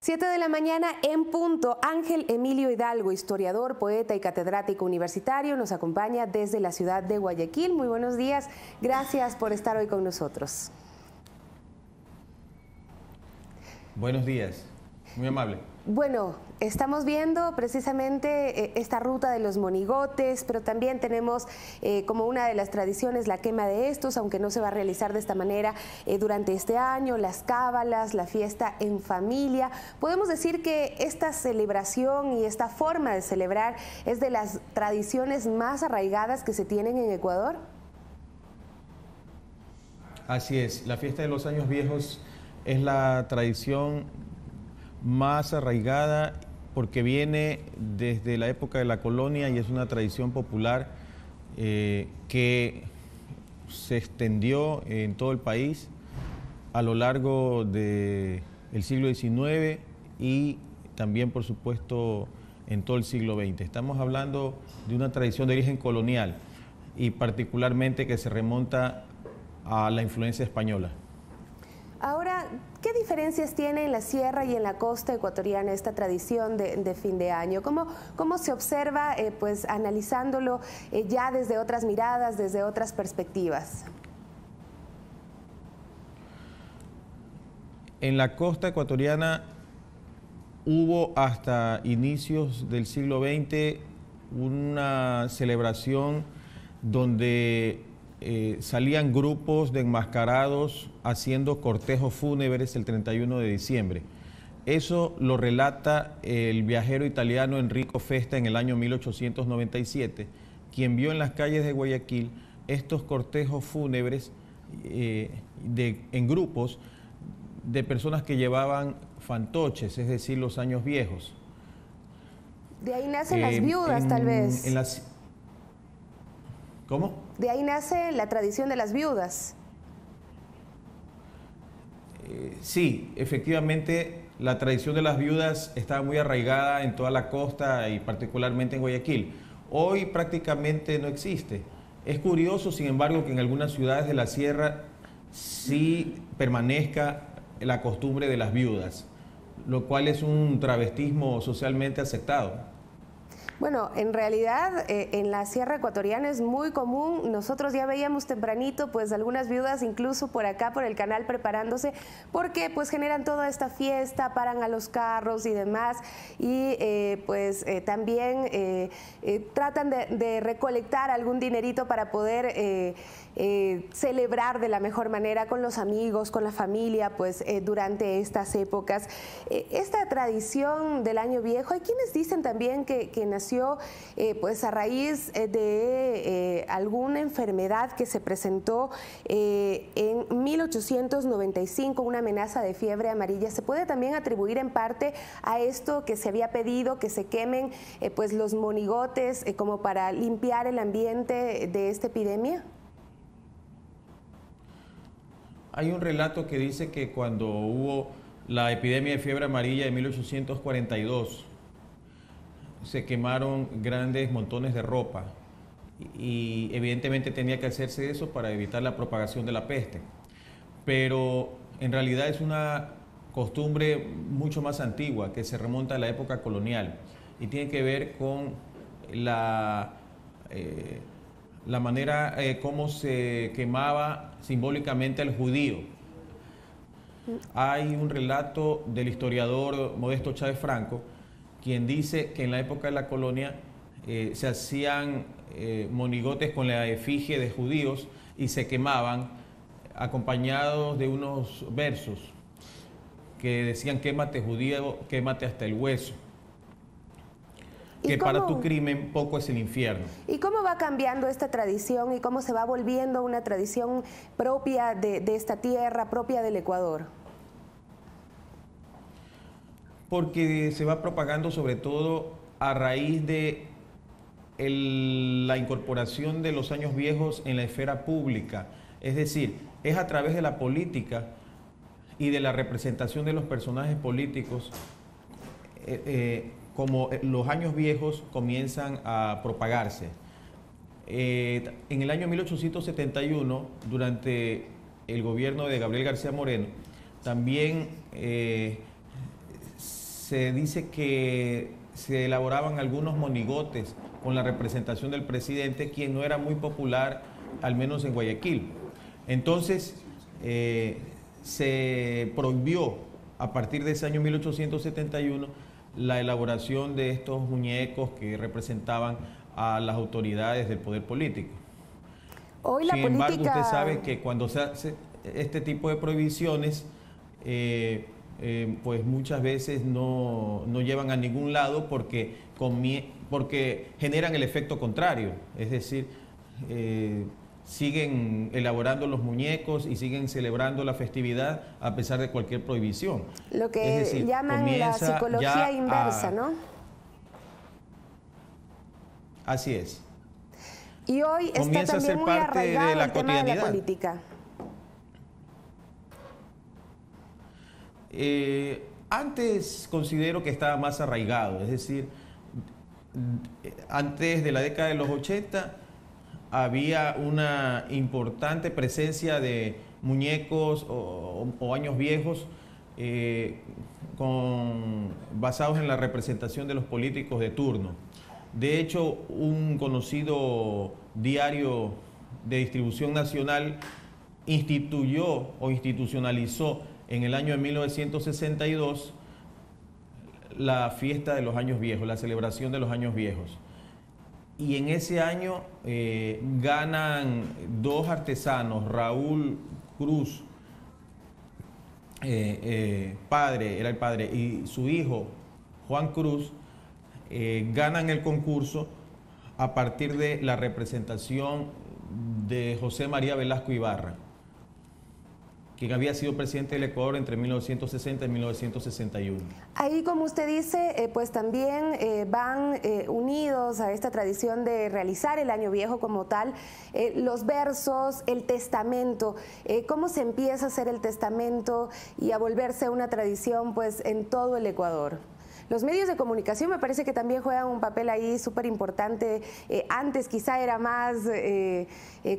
7 de la mañana en punto. Ángel Emilio Hidalgo, historiador, poeta y catedrático universitario, nos acompaña desde la ciudad de Guayaquil. Muy buenos días. Gracias por estar hoy con nosotros. Buenos días. Muy amable. Bueno, estamos viendo precisamente esta ruta de los monigotes, pero también tenemos como una de las tradiciones la quema de estos, aunque no se va a realizar de esta manera durante este año, las cábalas, la fiesta en familia. ¿Podemos decir que esta celebración y esta forma de celebrar es de las tradiciones más arraigadas que se tienen en Ecuador? Así es, la fiesta de los años viejos es la tradición más arraigada porque viene desde la época de la colonia y es una tradición popular que se extendió en todo el país a lo largo del siglo XIX y también, por supuesto, en todo el siglo XX. Estamos hablando de una tradición de origen colonial y particularmente que se remonta a la influencia española. Ahora, ¿qué diferencias tiene en la sierra y en la costa ecuatoriana esta tradición de fin de año? ¿Cómo se observa, pues, analizándolo ya desde otras miradas, desde otras perspectivas? En la costa ecuatoriana hubo hasta inicios del siglo XX una celebración donde salían grupos de enmascarados haciendo cortejos fúnebres el 31 de diciembre. Eso lo relata el viajero italiano Enrico Festa en el año 1897, quien vio en las calles de Guayaquil estos cortejos fúnebres en grupos de personas que llevaban fantoches, es decir, los años viejos. De ahí nacen las viudas, tal vez. ¿Cómo? De ahí nace la tradición de las viudas. Sí, efectivamente la tradición de las viudas está muy arraigada en toda la costa y particularmente en Guayaquil. Hoy prácticamente no existe. Es curioso, sin embargo, que en algunas ciudades de la sierra sí permanezca la costumbre de las viudas, lo cual es un travestismo socialmente aceptado. Bueno, en realidad en la sierra ecuatoriana es muy común. Nosotros ya veíamos tempranito pues algunas viudas incluso por acá por el canal preparándose porque pues generan toda esta fiesta, paran a los carros y demás y también tratan de recolectar algún dinerito para poder celebrar de la mejor manera con los amigos, con la familia, pues durante estas épocas. Esta tradición del año viejo, hay quienes dicen también que nació pues a raíz de alguna enfermedad que se presentó en 1895, una amenaza de fiebre amarilla. ¿Se puede también atribuir en parte a esto que se había pedido, que se quemen pues los monigotes como para limpiar el ambiente de esta epidemia? Hay un relato que dice que cuando hubo la epidemia de fiebre amarilla en 1842, se quemaron grandes montones de ropa y evidentemente tenía que hacerse eso para evitar la propagación de la peste. Pero en realidad es una costumbre mucho más antigua que se remonta a la época colonial y tiene que ver con la manera como se quemaba simbólicamente al judío. Hay un relato del historiador Modesto Chávez Franco, quien dice que en la época de la colonia se hacían monigotes con la efigie de judíos y se quemaban acompañados de unos versos que decían: quémate judío, quémate hasta el hueso, que para tu crimen poco es el infierno. ¿Y cómo va cambiando esta tradición y cómo se va volviendo una tradición propia de esta tierra, propia del Ecuador? Porque se va propagando sobre todo a raíz de la incorporación de los años viejos en la esfera pública. Es decir, es a través de la política y de la representación de los personajes políticos como los años viejos comienzan a propagarse. En el año 1871, durante el gobierno de Gabriel García Moreno, también se dice que se elaboraban algunos monigotes con la representación del presidente, quien no era muy popular, al menos en Guayaquil. Entonces, se prohibió a partir de ese año 1871 la elaboración de estos muñecos que representaban a las autoridades del poder político. Hoy la Sin embargo, política... usted sabe que cuando se hace este tipo de prohibiciones, pues muchas veces no llevan a ningún lado porque generan el efecto contrario, es decir, siguen elaborando los muñecos y siguen celebrando la festividad a pesar de cualquier prohibición. Lo que es decir, llaman la psicología inversa, ¿no? Así es. Y hoy está también muy arraigado el tema de la política. Antes considero que estaba más arraigado, es decir, antes de la década de los 80 había una importante presencia de muñecos o años viejos basados en la representación de los políticos de turno. De hecho, un conocido diario de distribución nacional instituyó o institucionalizó en el año de 1962 la fiesta de los años viejos, la celebración de los años viejos. Y en ese año ganan dos artesanos, Raúl Cruz, era el padre, y su hijo, Juan Cruz, ganan el concurso a partir de la representación de José María Velasco Ibarra, quien había sido presidente del Ecuador entre 1960 y 1961. Ahí, como usted dice, pues también van unidos a esta tradición de realizar el Año Viejo como tal, los versos, el testamento. ¿Cómo se empieza a hacer el testamento y a volverse una tradición pues en todo el Ecuador? Los medios de comunicación me parece que también juegan un papel ahí súper importante. Antes quizá era más,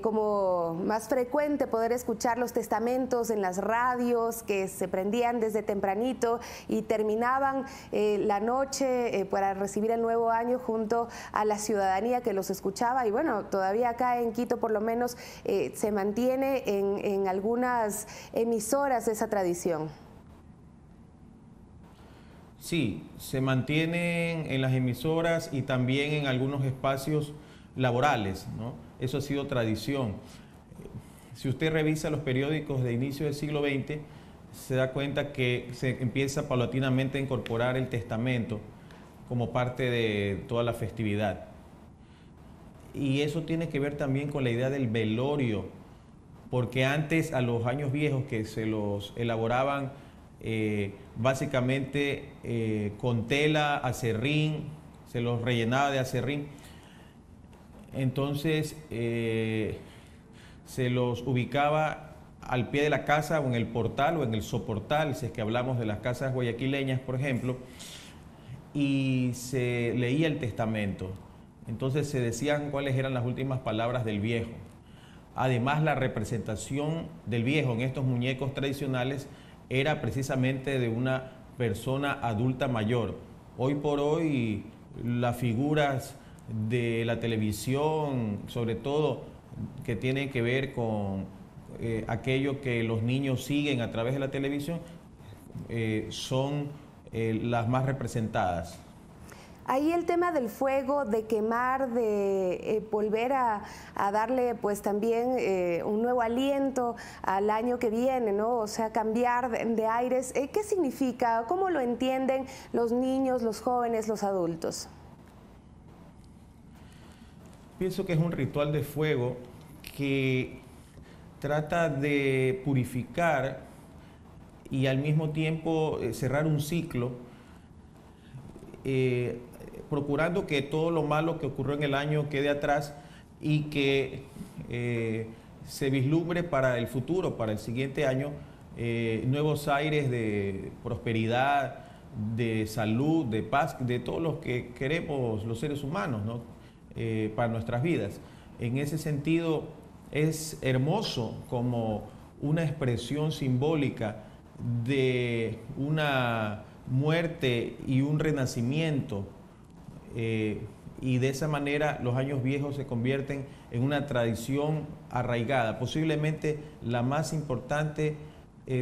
como más frecuente poder escuchar los testamentos en las radios que se prendían desde tempranito y terminaban la noche para recibir el nuevo año junto a la ciudadanía que los escuchaba. Y bueno, todavía acá en Quito por lo menos se mantiene en algunas emisoras esa tradición. Sí, se mantienen en las emisoras y también en algunos espacios laborales, ¿no? Eso ha sido tradición. Si usted revisa los periódicos de inicio del siglo XX, se da cuenta que se empieza paulatinamente a incorporar el testamento como parte de toda la festividad. Y eso tiene que ver también con la idea del velorio, porque antes a los años viejos que se los elaboraban básicamente con tela, acerrín, se los rellenaba de acerrín. Entonces se los ubicaba al pie de la casa o en el portal o en el soportal, si es que hablamos de las casas guayaquileñas, por ejemplo, y se leía el testamento. Entonces se decían cuáles eran las últimas palabras del viejo. Además, la representación del viejo en estos muñecos tradicionales era precisamente de una persona adulta mayor. Hoy por hoy las figuras de la televisión, sobre todo que tienen que ver con aquello que los niños siguen a través de la televisión, son las más representadas. Ahí el tema del fuego, de quemar, de volver a darle pues también un nuevo aliento al año que viene, ¿no? O sea, cambiar de aires. ¿Qué significa? ¿Cómo lo entienden los niños, los jóvenes, los adultos? Pienso que es un ritual de fuego que trata de purificar y al mismo tiempo cerrar un ciclo, procurando que todo lo malo que ocurrió en el año quede atrás y que se vislumbre para el futuro, para el siguiente año, nuevos aires de prosperidad, de salud, de paz, de todo lo que queremos los seres humanos, ¿no? Para nuestras vidas. En ese sentido, es hermoso como una expresión simbólica de una muerte y un renacimiento, y de esa manera los años viejos se convierten en una tradición arraigada, posiblemente la más importante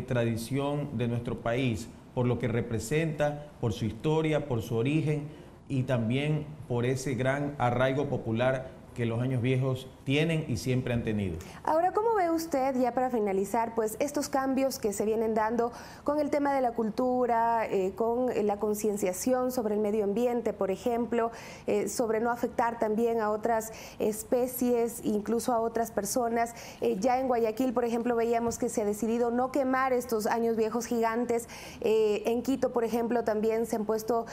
tradición de nuestro país, por lo que representa, por su historia, por su origen y también por ese gran arraigo popular que los años viejos tienen y siempre han tenido. Ahora, ¿cómo ve usted, ya para finalizar, pues estos cambios que se vienen dando con el tema de la cultura, con la concienciación sobre el medio ambiente, por ejemplo, sobre no afectar también a otras especies, incluso a otras personas? Ya en Guayaquil, por ejemplo, veíamos que se ha decidido no quemar estos años viejos gigantes. En Quito, por ejemplo, también se han puesto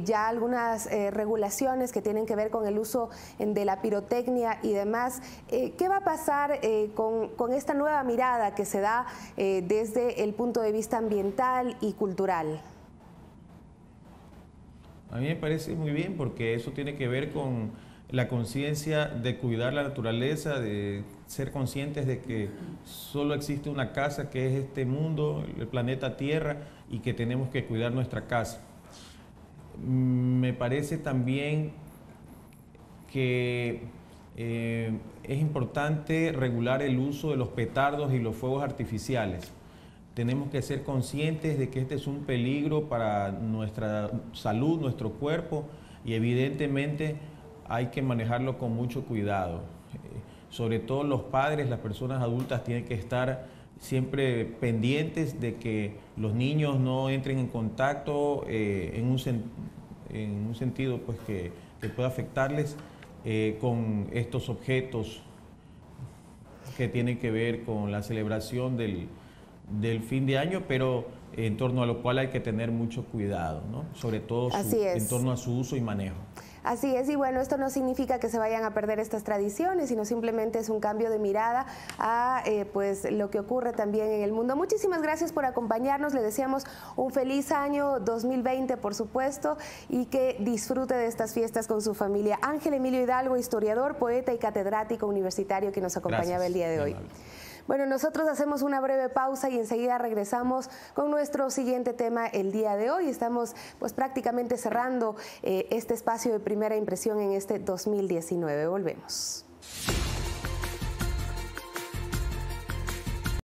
ya algunas regulaciones que tienen que ver con el uso de la pirotecnia y demás. ¿Qué va a pasar con esta nueva mirada que se da desde el punto de vista ambiental y cultural? A mí me parece muy bien, porque eso tiene que ver con la conciencia de cuidar la naturaleza, de ser conscientes de que solo existe una casa, que es este mundo, el planeta Tierra, y que tenemos que cuidar nuestra casa. Me parece también que es importante regular el uso de los petardos y los fuegos artificiales. Tenemos que ser conscientes de que este es un peligro para nuestra salud, nuestro cuerpo, y evidentemente hay que manejarlo con mucho cuidado. Sobre todo los padres, las personas adultas tienen que estar siempre pendientes de que los niños no entren en contacto en un sentido pues, que pueda afectarles con estos objetos que tienen que ver con la celebración del fin de año, pero en torno a lo cual hay que tener mucho cuidado, ¿no? Sobre todo en torno a su uso y manejo. Así es, y bueno, esto no significa que se vayan a perder estas tradiciones, sino simplemente es un cambio de mirada a pues lo que ocurre también en el mundo. Muchísimas gracias por acompañarnos, le deseamos un feliz año 2020, por supuesto, y que disfrute de estas fiestas con su familia. Ángel Emilio Hidalgo, historiador, poeta y catedrático universitario, que nos acompañaba el día de hoy. Bueno, nosotros hacemos una breve pausa y enseguida regresamos con nuestro siguiente tema el día de hoy. Estamos pues prácticamente cerrando este espacio de Primera Impresión en este 2019. Volvemos.